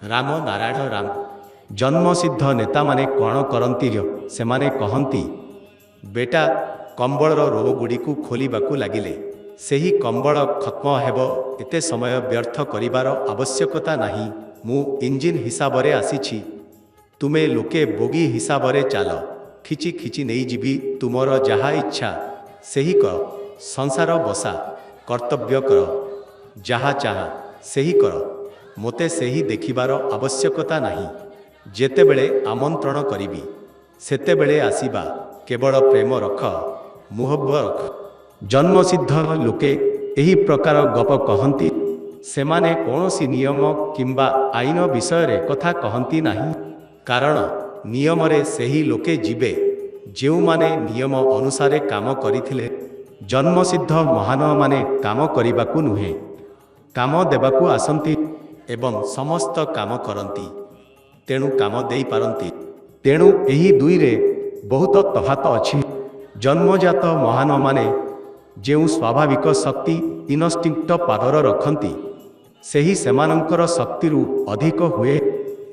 राम नारायण राम जन्मसिद्ध नेता माने कौन करती से माने कहती बेटा कंबल रोगुड़ी खोलवाकू लगिले सेही कंबल खत्म हेब एते समय व्यर्थ करिवार आवश्यकता नहीं। मु इंजिन हिसाब रे आसीछि तुमे लोके बोगी हिसाब रे चाल खिची खिची नहीं जीवी तुमर जहा इच्छा सेही कर संसार बसा कर्तव्य कर जहा चाह सेही कर मोते सेही देखिबार आवश्यकता नहीं। जेतेबेले आमंत्रण करिबी सेतेबेले आसीबा केवल प्रेम रख मुहब्ब रख। जन्मसिद्ध लोके एही प्रकार गप कहती सेमाने कौनसी नियम किंबा आईन विषय रे कथा कहती नहीं कारण नियम रे सेही लोके जीवे जेउ माने नियम अनुसारे काम करिथिले। जन्मसिद्ध महान माने काम करिबाकू नुहे काम देबाकू आसंती एवं समस्त काम करती तेणु काम देई पारंती। तेणु एही दुई रे बहुत तफात अछि। जन्मजात महान माने जेउ स्वाभाविक शक्ति इनस्टिंक्ट पादर रखती सेही सेमानंकर शक्तिरु अधिक हुए।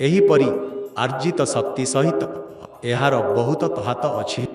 एही परी आर्जित शक्ति सहित एहार बहुत तफात अछि।